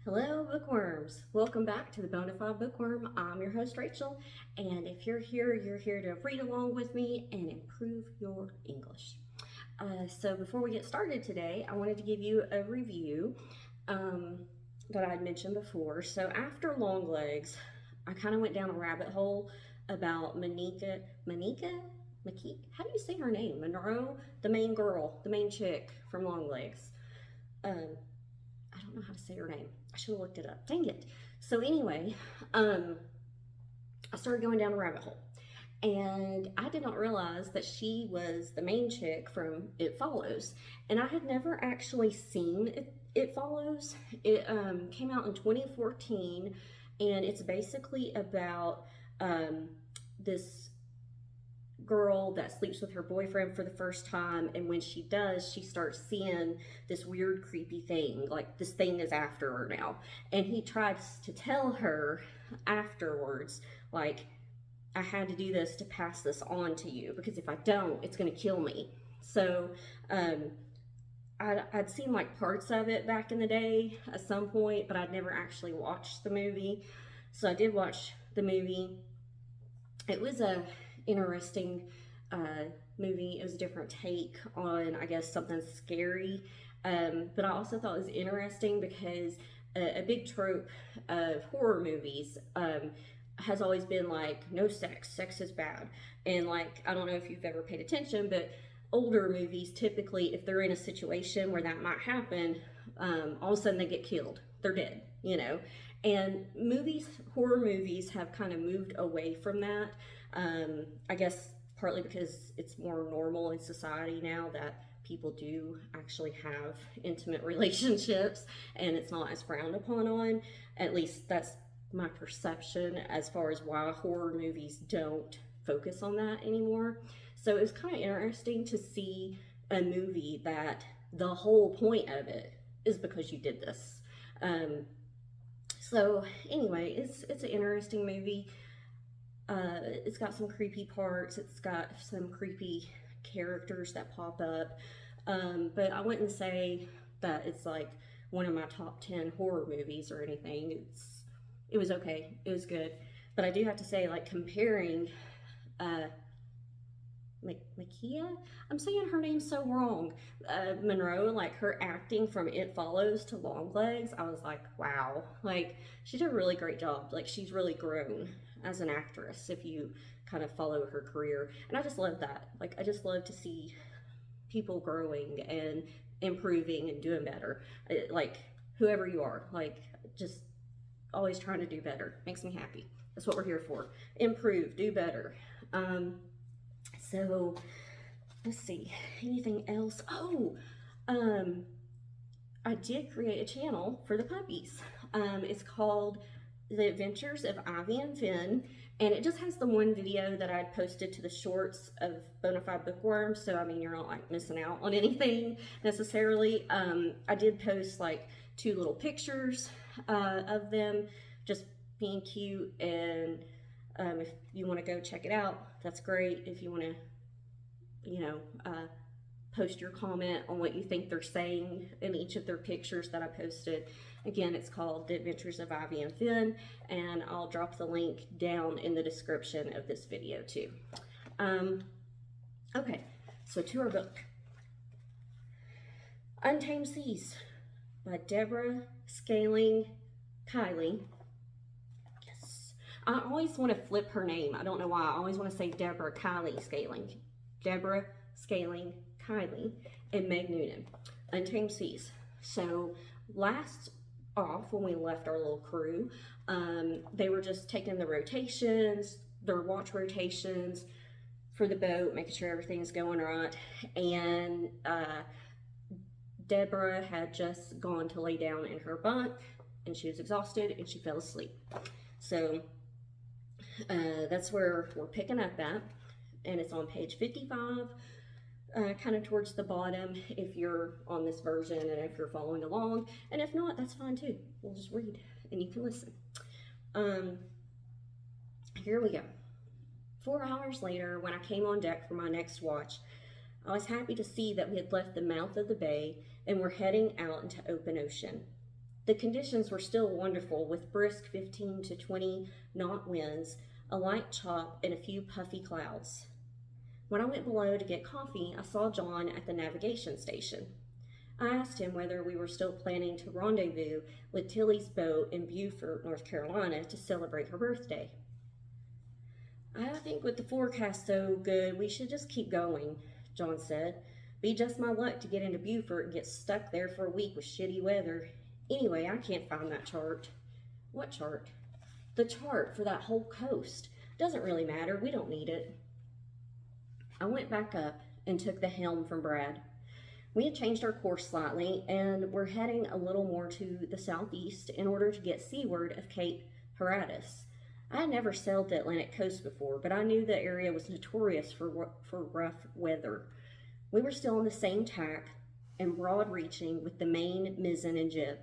Hello, bookworms. Welcome back to the Bonafide Bookworm. I'm your host, Rachel, and if you're here to read along with me and improve your English. So before we get started today, I wanted to give you a review that I'd mentioned before. So after Longlegs, I kind of went down a rabbit hole about Maki, how do you say her name? Monroe, the main girl, the main chick from Longlegs. Um, I don't know how to say her name. I should have looked it up. Dang it. So anyway, I started going down a rabbit hole. And I did not realize that she was the main chick from It Follows. And I had never actually seen It Follows. It came out in 2014, and it's basically about this girl that sleeps with her boyfriend for the first time, and when she does, she starts seeing this weird creepy thing, like this thing is after her now, and he tries to tell her afterwards, like, I had to do this to pass this on to you, because if I don't, it's going to kill me. So I'd seen like parts of it back in the day at some point, but I'd never actually watched the movie. So I did watch the movie. It was a interesting movie. It was a different take on, I guess, something scary. But I also thought it was interesting because a big trope of horror movies has always been like, no sex, sex is bad. And like, I don't know if you've ever paid attention, but older movies, typically, if they're in a situation where that might happen, all of a sudden they get killed. They're dead, you know. And horror movies have kind of moved away from that. I guess partly because it's more normal in society now that people do actually have intimate relationships and it's not as frowned upon on. At least that's my perception as far as why horror movies don't focus on that anymore. So it was kind of interesting to see a movie that the whole point of it is because you did this. So anyway, it's an interesting movie. It's got some creepy parts. It's got some creepy characters that pop up. But I wouldn't say that it's like one of my top 10 horror movies or anything. It was okay. It was good. But I do have to say, like, comparing Makia, I'm saying her name so wrong. Monroe, like her acting from It Follows to Longlegs, I was like, wow, like she did a really great job. Like she's really grown as an actress if you kind of follow her career, and I just love that. Like I just love to see people growing and improving and doing better. Like whoever you are, like just always trying to do better makes me happy. That's what we're here for. Improve, do better. So let's see, anything else? Oh, I did create a channel for the puppies. It's called The Adventures of Ivy and Finn, and it just has the one video that I posted to the shorts of Bonafide Bookworm. So I mean, you're not like missing out on anything necessarily. I did post like 2 little pictures of them just being cute, and if you want to go check it out, that's great. If you want to, you know, post your comment on what you think they're saying in each of their pictures that I posted. Again, it's called The Adventures of Ivy and Finn, and I'll drop the link down in the description of this video too. Okay, so to our book. Untamed Seas by Deborah Kiley. I always want to flip her name. I don't know why. I always want to say Deborah Scaling. Deborah Scaling, Kiley, and Meg Noonan. Untamed Seas. So last off, when we left our little crew, they were just taking the rotations, their watch rotations for the boat, making sure everything's going right. And Deborah had just gone to lay down in her bunk, and she was exhausted, and she fell asleep. So that's where we're picking up at, and it's on page 55, kind of towards the bottom if you're on this version and if you're following along, and if not, that's fine too. We'll just read and you can listen. Here we go. 4 hours later, when I came on deck for my next watch, I was happy to see that we had left the mouth of the bay and were heading out into open ocean. The conditions were still wonderful, with brisk 15 to 20 knot winds, a light chop, and a few puffy clouds. When I went below to get coffee, I saw John at the navigation station. I asked him whether we were still planning to rendezvous with Tilly's boat in Beaufort, North Carolina, to celebrate her birthday. I think with the forecast so good, we should just keep going, John said. Be just my luck to get into Beaufort and get stuck there for a week with shitty weather. Anyway, I can't find that chart. What chart? The chart for that whole coast. Doesn't really matter. We don't need it. I went back up and took the helm from Brad. We had changed our course slightly and were heading a little more to the southeast in order to get seaward of Cape Heratus. I had never sailed the Atlantic coast before, but I knew the area was notorious for rough weather. We were still on the same tack and broad-reaching with the main, mizzen, and jib.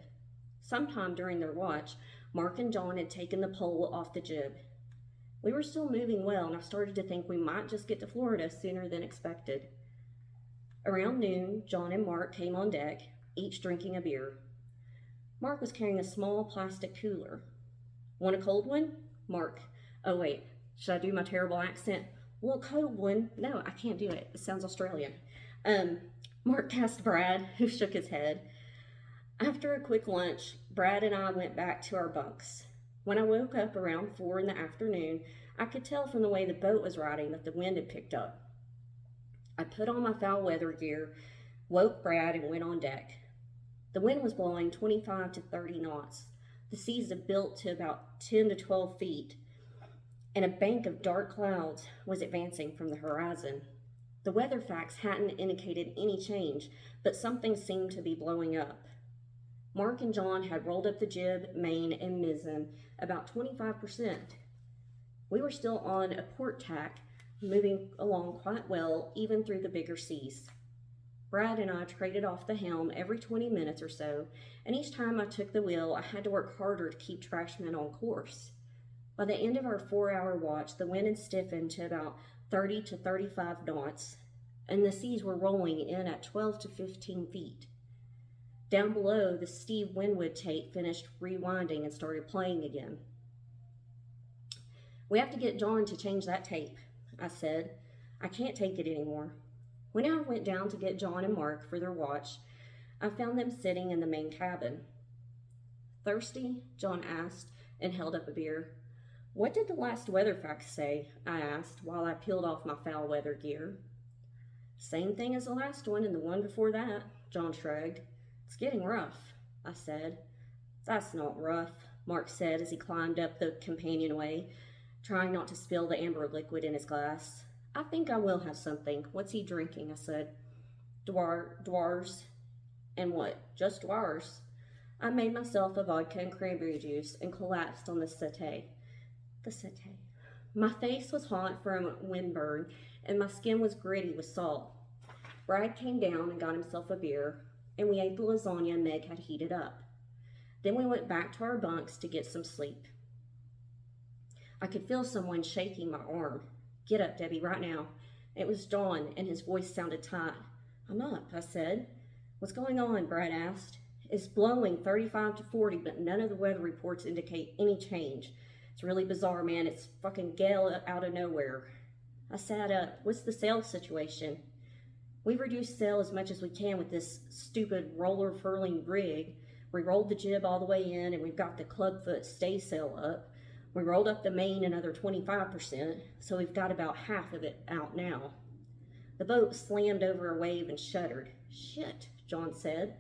Sometime during their watch, Mark and John had taken the pole off the jib. We were still moving well, and I started to think we might just get to Florida sooner than expected. Around noon, John and Mark came on deck, each drinking a beer. Mark was carrying a small plastic cooler. Want a cold one? Mark. Oh wait, should I do my terrible accent? Well, cold one. No, I can't do it. It sounds Australian. Mark asked Brad, who shook his head. After a quick lunch, Brad and I went back to our bunks. When I woke up around 4 in the afternoon, I could tell from the way the boat was riding that the wind had picked up. I put on my foul weather gear, woke Brad, and went on deck. The wind was blowing 25 to 30 knots. The seas had built to about 10 to 12 feet, and a bank of dark clouds was advancing from the horizon. The weather facts hadn't indicated any change, but something seemed to be blowing up. Mark and John had rolled up the jib, main, and mizzen about 25%. We were still on a port tack, moving along quite well, even through the bigger seas. Brad and I traded off the helm every 20 minutes or so, and each time I took the wheel, I had to work harder to keep Trashman on course. By the end of our 4-hour watch, the wind had stiffened to about 30 to 35 knots, and the seas were rolling in at 12 to 15 feet. Down below, the Steve Winwood tape finished rewinding and started playing again. We have to get John to change that tape, I said. I can't take it anymore. When I went down to get John and Mark for their watch, I found them sitting in the main cabin. Thirsty? John asked and held up a beer. What did the last weather facts say? I asked while I peeled off my foul weather gear. Same thing as the last one and the one before that, John shrugged. It's getting rough, I said. That's not rough, Mark said as he climbed up the companionway, trying not to spill the amber liquid in his glass. I think I will have something. What's he drinking? I said. Dwars. And what? Just dwars. I made myself a vodka and cranberry juice and collapsed on the settee. My face was hot from windburn and my skin was gritty with salt. Brad came down and got himself a beer, and we ate the lasagna Meg had heated up. Then we went back to our bunks to get some sleep. I could feel someone shaking my arm. Get up, Debbie, right now. It was John, and his voice sounded tight. I'm up, I said. What's going on? Brad asked. It's blowing 35 to 40, but none of the weather reports indicate any change. It's really bizarre, man. It's fucking gale out of nowhere. I sat up. What's the sail situation? We've reduced sail as much as we can with this stupid roller furling rig. We rolled the jib all the way in, and we've got the clubfoot staysail up. We rolled up the main another 25%, so we've got about half of it out now. The boat slammed over a wave and shuddered. Shit, John said.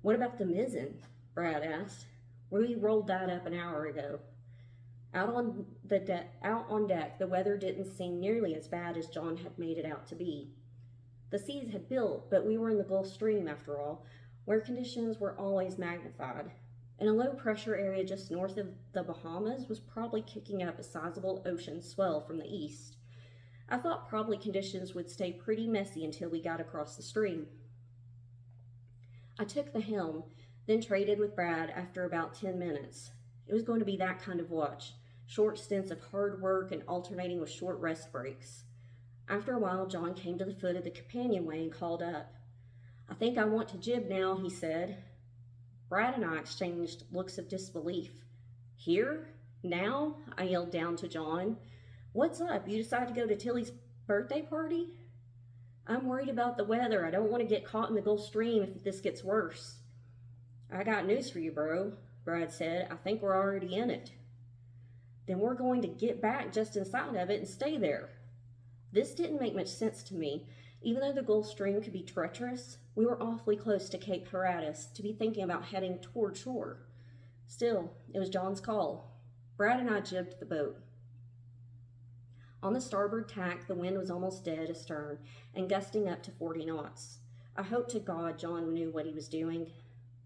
What about the mizzen? Brad asked. We rolled that up an hour ago. Out on deck, the weather didn't seem nearly as bad as John had made it out to be. The seas had built, but we were in the Gulf Stream after all, where conditions were always magnified. And a low-pressure area just north of the Bahamas was probably kicking up a sizable ocean swell from the east. I thought probably conditions would stay pretty messy until we got across the stream. I took the helm, then traded with Brad after about 10 minutes. It was going to be that kind of watch, short stints of hard work and alternating with short rest breaks. After a while, John came to the foot of the companionway and called up. I think I want to jib now, he said. Brad and I exchanged looks of disbelief. Here? Now? I yelled down to John. What's up? You decided to go to Tilly's birthday party? I'm worried about the weather. I don't want to get caught in the Gulf Stream if this gets worse. I got news for you, bro, Brad said. I think we're already in it. Then we're going to get back just inside of it and stay there. This didn't make much sense to me. Even though the Gulf Stream could be treacherous, we were awfully close to Cape Paratus to be thinking about heading toward shore. Still, it was John's call. Brad and I jibbed the boat. On the starboard tack, the wind was almost dead astern and gusting up to 40 knots. I hoped to God John knew what he was doing.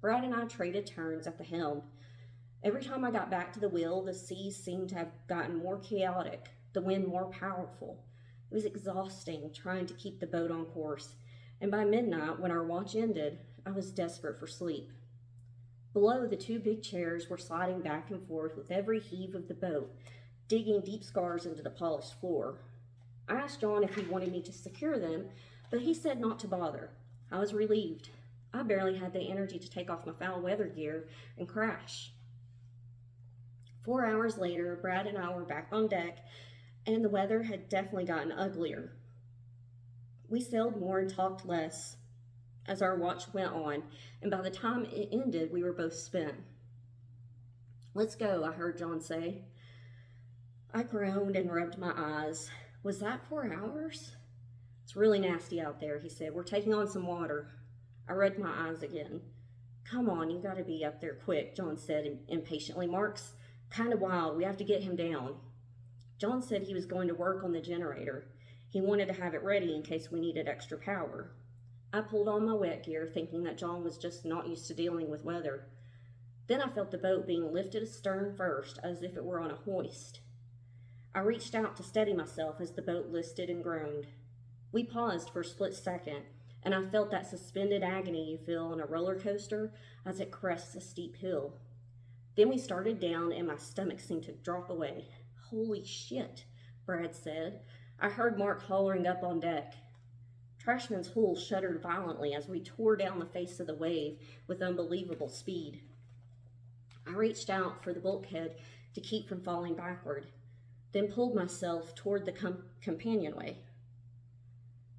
Brad and I traded turns at the helm. Every time I got back to the wheel, the seas seemed to have gotten more chaotic, the wind more powerful. It was exhausting trying to keep the boat on course, and by midnight, when our watch ended, I was desperate for sleep. Below, the two big chairs were sliding back and forth with every heave of the boat, digging deep scars into the polished floor. I asked John if he wanted me to secure them, but he said not to bother. I was relieved. I barely had the energy to take off my foul weather gear and crash. 4 hours later, Brad and I were back on deck, and the weather had definitely gotten uglier. We sailed more and talked less as our watch went on, and by the time it ended, we were both spent. Let's go, I heard John say. I groaned and rubbed my eyes. Was that 4 hours? It's really nasty out there, he said. We're taking on some water. I rubbed my eyes again. Come on, you gotta be up there quick, John said impatiently. Mark's kind of wild. We have to get him down. John said he was going to work on the generator. He wanted to have it ready in case we needed extra power. I pulled on my wet gear, thinking that John was just not used to dealing with weather. Then I felt the boat being lifted astern first, as if it were on a hoist. I reached out to steady myself as the boat listed and groaned. We paused for a split second, and I felt that suspended agony you feel on a roller coaster as it crests a steep hill. Then we started down, and my stomach seemed to drop away. Holy shit, Brad said. I heard Mark hollering up on deck. Trashman's hull shuddered violently as we tore down the face of the wave with unbelievable speed. I reached out for the bulkhead to keep from falling backward, then pulled myself toward the companionway.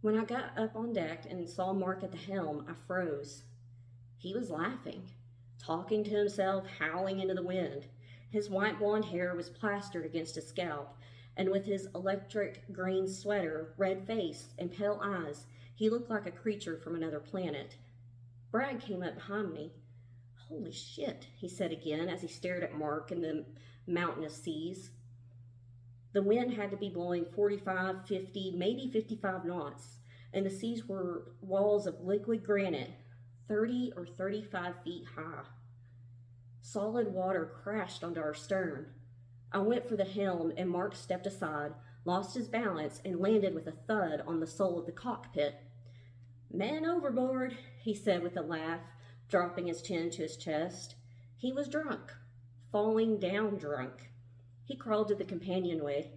When I got up on deck and saw Mark at the helm, I froze. He was laughing, talking to himself, howling into the wind. His white blonde hair was plastered against his scalp, and with his electric green sweater, red face, and pale eyes, he looked like a creature from another planet. Brad came up behind me. Holy shit, he said again as he stared at Mark and the mountainous seas. The wind had to be blowing 45, 50, maybe 55 knots, and the seas were walls of liquid granite, 30 or 35 feet high. Solid water crashed onto our stern. I went for the helm, and Mark stepped aside, lost his balance, and landed with a thud on the sole of the cockpit. Man overboard, he said with a laugh, dropping his chin to his chest. He was drunk, falling down drunk. He crawled to the companionway.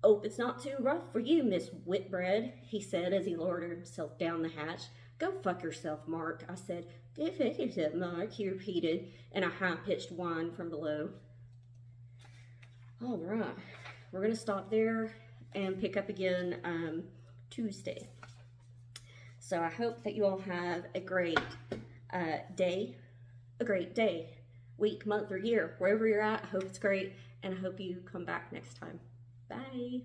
"Hope it's not too rough for you, Miss Whitbread," he said as he lowered himself down the hatch. "Go fuck yourself, Mark," I said. "Go fuck yourself, Mark," he repeated in a high-pitched whine from below. All right, we're going to stop there and pick up again Tuesday. So I hope that you all have a great day, week, month, or year. Wherever you're at, I hope it's great, and I hope you come back next time. Bye.